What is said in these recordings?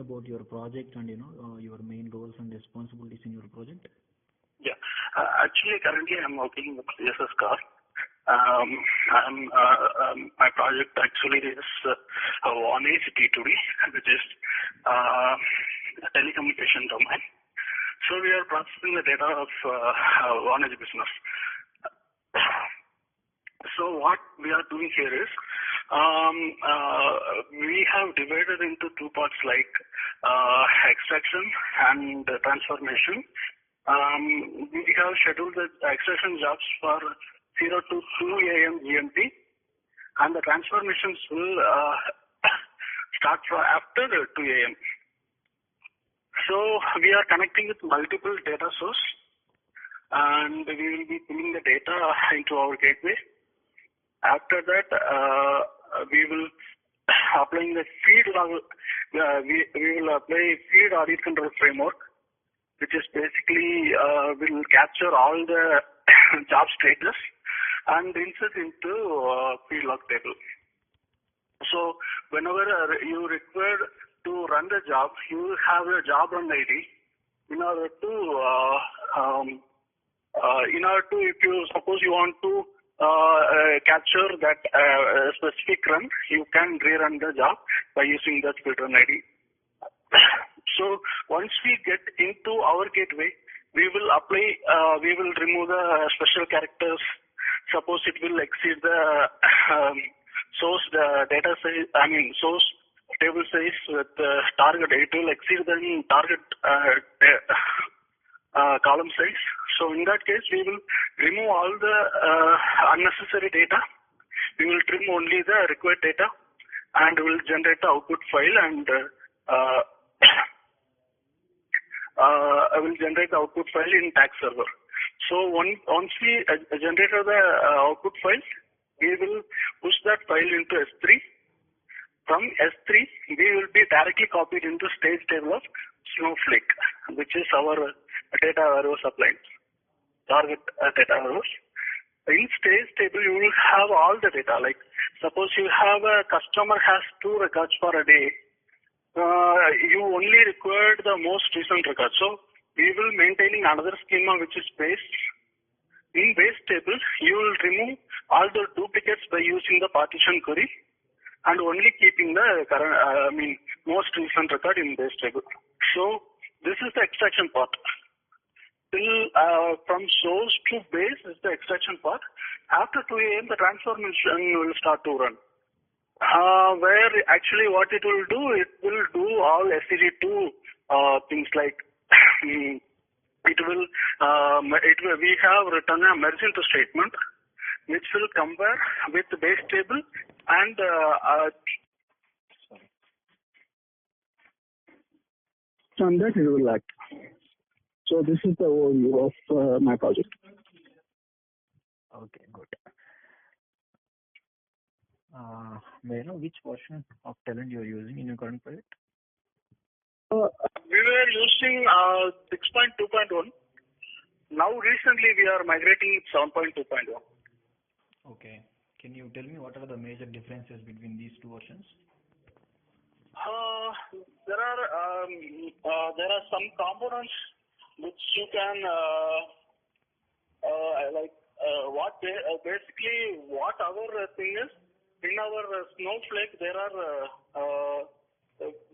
about your project and your main roles and responsibilities in your project? Yeah, actually currently I'm working with CSS car. My project actually is on D2D, which is telecommunication domain. So we are processing the data of Vonage business. So what we are doing here is we have divided into two parts like extraction and transformation. We have scheduled the extraction jobs for 0 to 2 a.m. GMT, and the transformations will start from after 2 a.m. So we are connecting with multiple data source, and we will be pulling the data into our gateway. After that, we will applying the feed. We will apply feed audit control framework, which is basically will capture all the job status and insert into field log table. So whenever you require to run the job, you have a job run ID. In order to if you suppose you want to capture that specific run, you can rerun the job by using that field run ID. So once we get into our gateway, we will apply, we will remove the special characters. Suppose it will exceed the source data size, source table size with target. It will exceed the target column size. So in that case, we will remove all the unnecessary data. We will trim only the required data, and will generate the output file and I will generate the output file in tag server. So once we generate the output file, we will push that file into S3. From S3, we will be directly copied into stage table of Snowflake, which is our data warehouse appliance, target data warehouse. In stage table, you will have all the data. Like suppose you have a customer has 2 records for a day. You only required the most recent record. So we will maintaining another schema which is base. In base table, you will remove all the duplicates by using the partition query and only keeping the current, most recent record in base table. So this is the extraction part. From source to base is the extraction part. After 2 a.m., the transformation will start to run. Where actually what it will do all SCD2 things like we have written a merge into statement which will compare with the base table and and that it will act. So this is the overview of my project. Okay, good. May I know which version of Talend you are using in your current project? We were using 6.2.1. Now recently we are migrating 7.2.1. Okay. Can you tell me what are the major differences between these two versions? There are some components which you can basically what our thing is. In our Snowflake, there are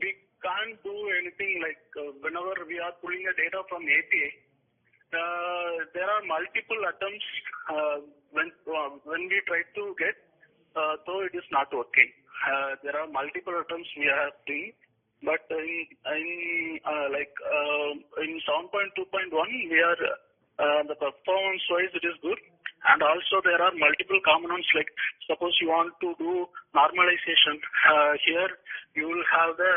we can't do anything like whenever we are pulling the data from API. There are multiple attempts when we try to get, though it is not working. There are multiple attempts we are doing, but in 7.2.1 we are the performance wise it is good. And also there are multiple components like suppose you want to do normalization. Here you will have the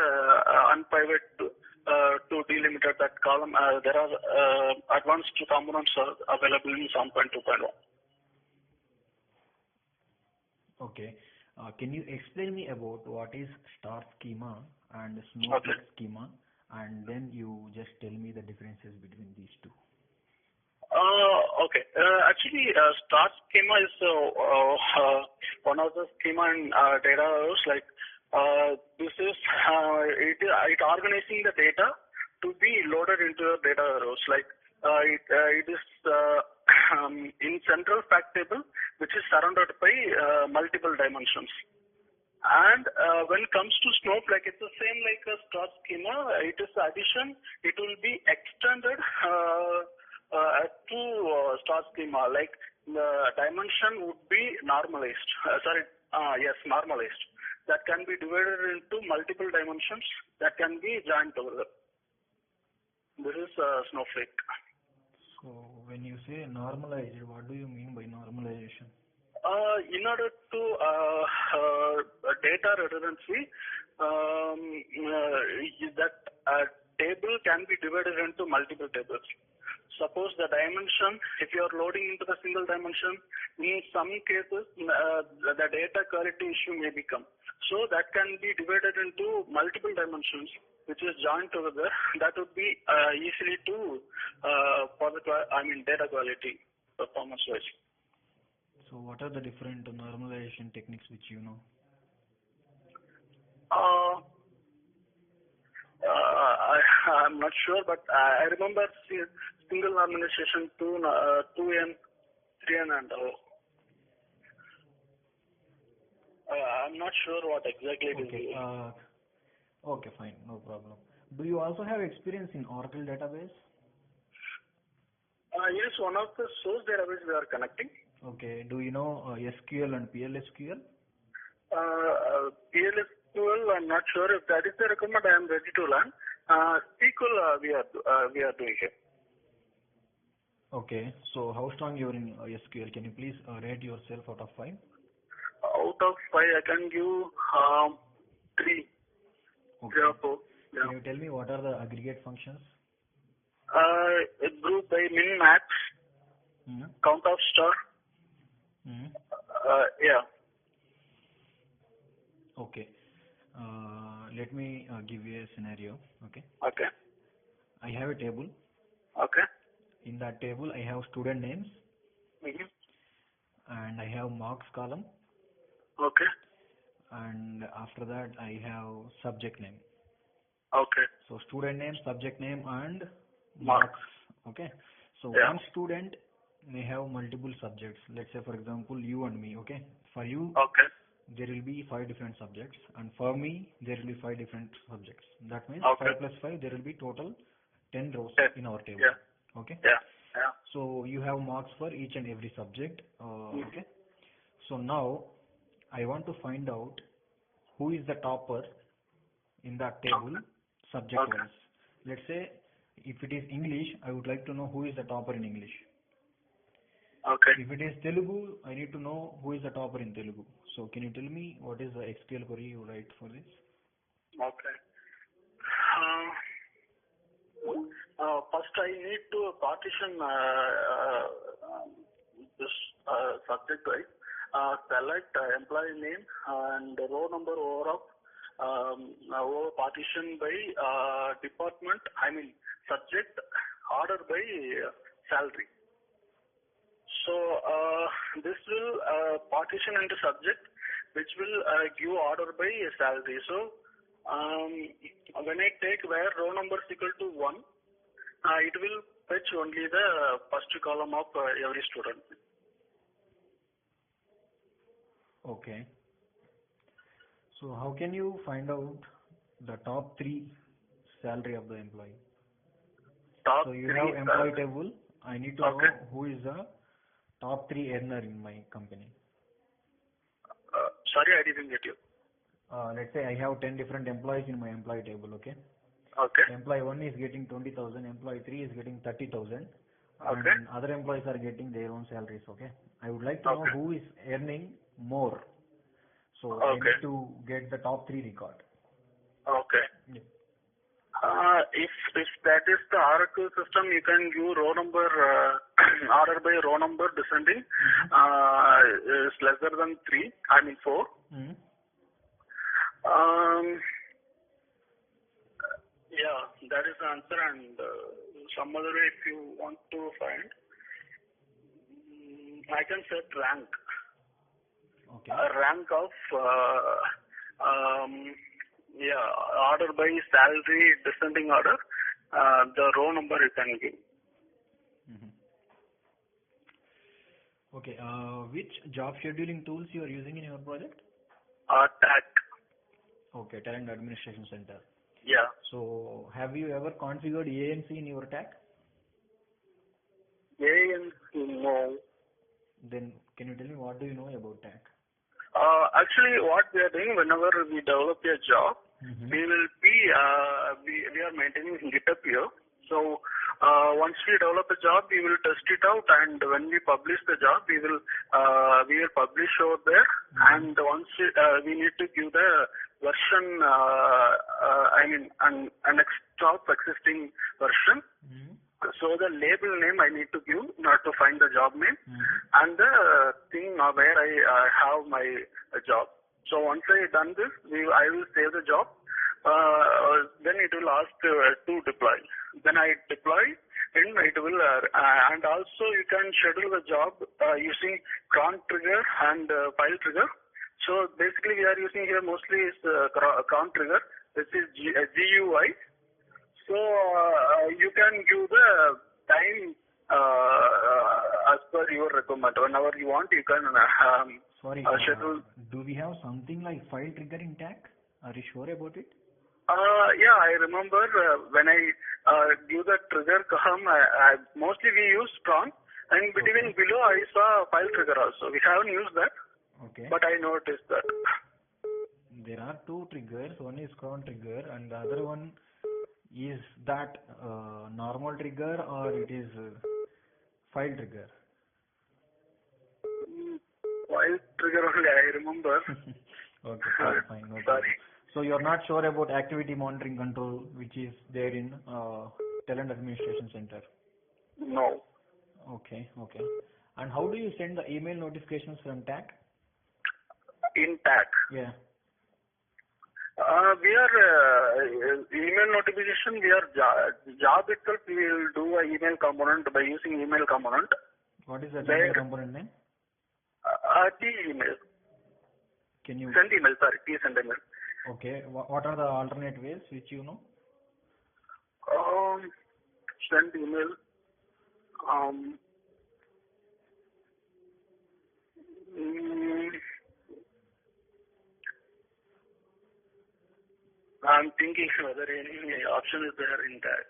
unpivot to delimit that column. There are advanced components available in 7.2.1. Okay. Can you explain me about what is star schema and Snowflake schema, and then you just tell me the differences between these two? Okay. Actually, star schema is one of the schema in data warehouse. Like This is it organizing the data to be loaded into the data warehouse. Like it is in central fact table, which is surrounded by multiple dimensions. And when it comes to Snowflake, it's the same like a star schema. It is addition. It will be extended to star schema. Like the dimension would be normalized. Normalized. That can be divided into multiple dimensions that can be joined together. This is Snowflake. So when you say normalized, what do you mean by normalization? In order to data redundancy, that table can be divided into multiple tables. Suppose the dimension, if you are loading into the single dimension, in some cases the data quality issue may become. So that can be divided into multiple dimensions, which is joined together. That would be easily to data quality performance wise. So what are the different normalization techniques which you know? I'm not sure, but I remember single normalization 2n, 3n, and I'm not sure what exactly it is. Okay, fine, no problem. Do you also have experience in Oracle database? Yes, one of the source database we are connecting. Okay. Do you know SQL and PLSQL? PLSQL, I'm not sure if that is the requirement. I am ready to learn. SQL we are doing here. Okay. So how strong you are in SQL? Can you please rate yourself out of 5? Out of 5, I can give 3. Okay. 3 or 4. Yeah. Can you tell me what are the aggregate functions? Group by min max, count of star. Yeah. Okay. Let me give you a scenario. Okay. Okay. I have a table. Okay. In that table, I have student names. Mm-hmm. And I have marks column. Okay. And after that, I have subject name. Okay. So student name, subject name, and marks. Okay. So one student may have multiple subjects. Let's say, for example, you and me. Okay. For you, there will be 5 different subjects, and for me, there will be 5 different subjects. That means 5 plus 5, there will be total 10 rows in our table. Yeah. Okay. Yeah. Yeah. So you have marks for each and every subject. Okay. So now I want to find out who is the topper in that table, subject wise. Let's say if it is English, I would like to know who is the topper in English. Okay. If it is Telugu, I need to know who is the topper in Telugu. So can you tell me what is the SQL query you write for this? Okay. First, I need to partition this subject wise. Select employee name and row number over partition by department. Subject order by salary. So this will partition into subject, which will give order by salary. So when I take where row number is equal to 1, it will fetch only the first column of every student. Okay. So how can you find out the top 3 salary of the employee? So you have employee table. I need to know who is the top 3 earner in my company. Sorry, I didn't get you. Let's say I have 10 different employees in my employee table. Okay. Okay. Employee 1 is getting 20,000. Employee 3 is getting 30,000. Okay. And other employees are getting their own salaries. Okay. I would like to know who is earning more. So I need to get the top 3 record. Okay. Yeah. If that is the Oracle system, you can give row number order by row number descending is lesser than 4. Yeah, that is the answer. And some other way, if you want to find, I can set rank. Okay. Rank of Yeah, order by salary, descending order. The row number you can give. Mm-hmm. Okay. Which job scheduling tools you are using in your project? TAC. Okay, Talent Administration Center. Yeah. So, have you ever configured ANC in your TAC? ANC, no. Then, can you tell me what do you know about TAC? Actually, what we are doing whenever we develop a job, we will be we are maintaining GitHub here. So once we develop a job, we will test it out, and when we publish the job, we will publish over there. And once we need to give the version, an extra existing version. So the label name I need to give not to find the job name and the thing where I have my job. So once I done this, I will save the job. Then it will ask to deploy. Then I deploy, and it will and also you can schedule the job using cron trigger and file trigger. So basically we are using here mostly is cron trigger. This is GUI. So you can give the time as per your requirement. Whenever you want, you can schedule. Do we have something like file trigger in TAC? Are you sure about it? Yeah, I remember when I give the trigger column, mostly we use cron, and between below I saw file trigger also. We haven't used that, but I noticed that. There are two triggers. One is cron trigger, and the other one is that normal trigger or it is file trigger? File trigger only I remember. Okay, fine. No problem. So you are not sure about activity monitoring control, which is there in Talent Administration Center? No. Okay. And how do you send the email notifications from TAC? In TAC? Yeah. We are email notification. We are job itself. We will do a email component by using email component. What is the email component name? T email. Can you send email? Sorry, T send email. Okay. What are the alternate ways which you know? Send email. I'm thinking whether any option is there in that.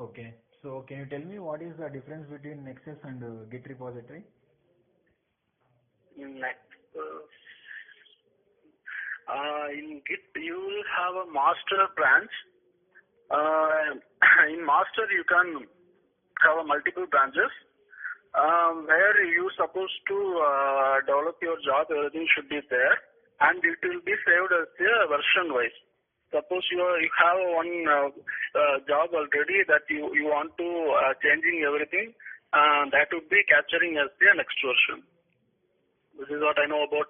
Okay. So can you tell me what is the difference between Nexus and Git repository? In Git, you will have a master branch. In master, you can have multiple branches where you supposed to develop your job. Everything should be there, and it will be saved as a version wise. Suppose you have one job already that you want to changing everything, that would be capturing as the next version. This is what I know about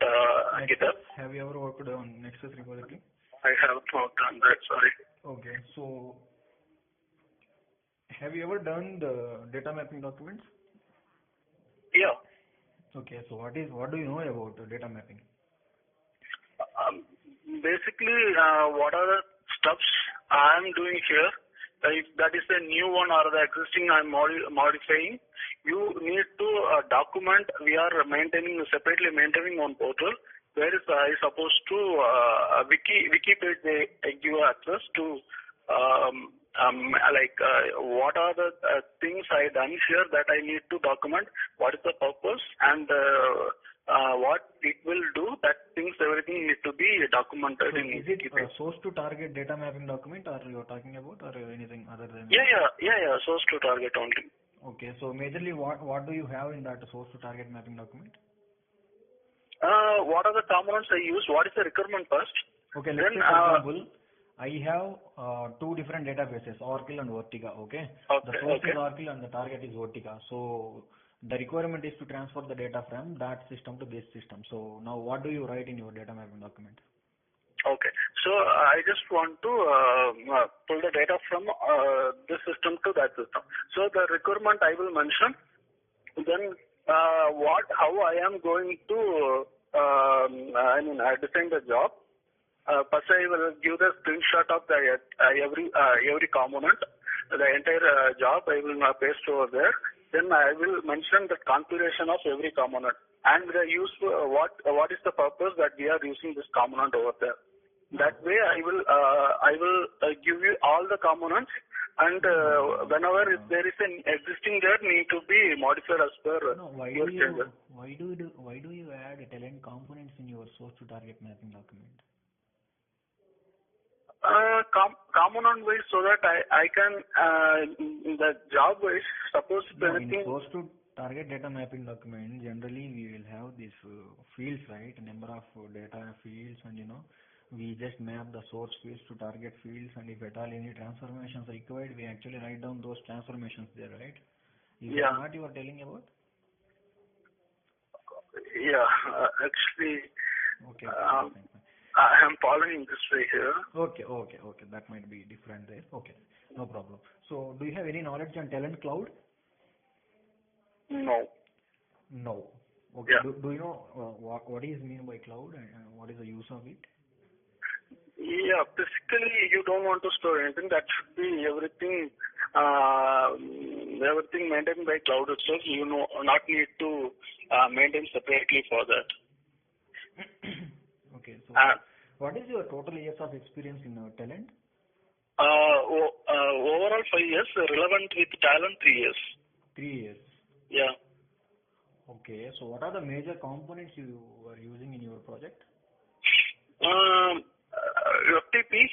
GitHub. Have you ever worked on Nexus repository? I have worked on that, sorry. Okay, so have you ever done the data mapping documents? Yeah. Okay, so what do you know about data mapping? Basically, what are the steps I am doing here? If that is a new one or the existing I am modifying, you need to document. We are separately maintaining one portal where I supposed to wiki page they give access to what are the things I done here that I need to document, what is the purpose and what it will do, that things everything need to be documented. So is it a source to target data mapping document or you are talking about or anything other than? Yeah, source to target only. Okay, so majorly what do you have in that source to target mapping document? What are the components I use? What is the requirement first? Okay, let's say for example, I have two different databases, Oracle and Vertica. Okay, the source is Oracle and the target is Vertica. So the requirement is to transfer the data from that system to this system. So now what do you write in your data mapping document? Okay, so I just want to pull the data from this system to that system. So the requirement I will mention, then how I am going to design the job, First I will give the screenshot of the every component, the entire job I will paste over there. Then I will mention the configuration of every component and the use what is the purpose that we are using this component over there. That way I will give you all the components, and whenever if there is an existing there need to be modified as per your changes. Why do you add talent components in your source to target mapping document? Component wise, so that I can the job wise, suppose anything. In source to target data mapping document, generally we will have these fields, right? Number of data fields, and we just map the source fields to target fields, and if at all any transformations required, we actually write down those transformations there, right? Is that what you are telling about? Yeah, actually. Okay. I am following this way here. Okay. That might be different there. Okay, no problem. So, do you have any knowledge on Talend Cloud? No. Okay. Yeah. Do you know what is mean by cloud and what is the use of it? Yeah, basically you don't want to store anything. That should be everything maintained by cloud itself. You not need to maintain separately for that. Okay. So, what is your total years of experience in Talend? Overall 5 years. Relevant with Talend 3 years. 3 years. Yeah. Okay. So, what are the major components you are using in your project? FTP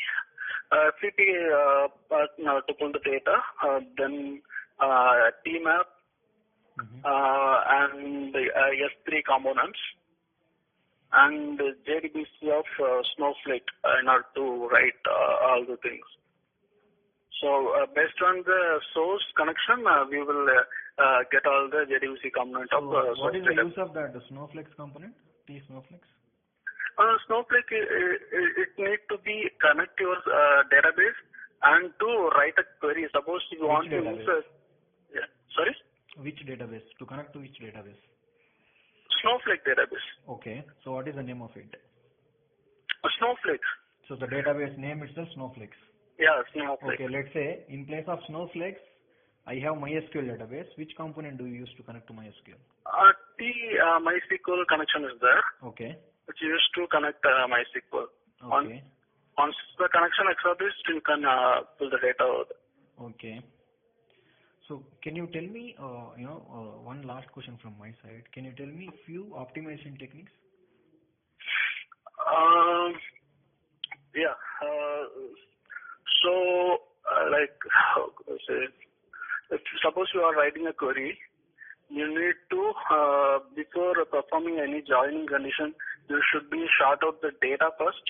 to pull the data, then TMAP, and S3 components, and JDBC of Snowflake in order to write all the things. So based on the source connection, we will get all the JDBC component of the what is the use of that Snowflake component? T Snowflakes? Snowflake, it need to be connect your database and to write a query. Suppose you want to use sorry? Which database? To connect to which database? Snowflake database. Okay. So what is the name of it? Snowflake. So the database name itself Snowflakes. Yeah, Snowflake. Okay, let's say in place of Snowflakes, I have MySQL database. Which component do you use to connect to MySQL? MySQL connection is there. Okay. Which used to connect MySQL. Okay. Once the connection established, you can pull the data over there. Okay. So can you tell me, one last question from my side. Can you tell me few optimization techniques? Yeah. So, like, how could I say? If suppose you are writing a query, you need to, before performing any joining condition, you should be sort out the data first.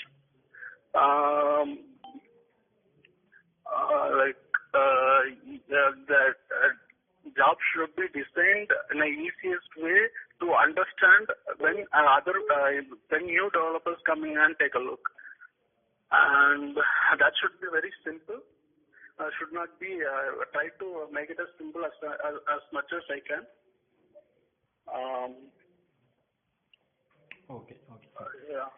The job should be designed in the easiest way to understand when when new developers come in and take a look. And that should be very simple. Should not be try to make it as simple as much as I can. Okay. Yeah.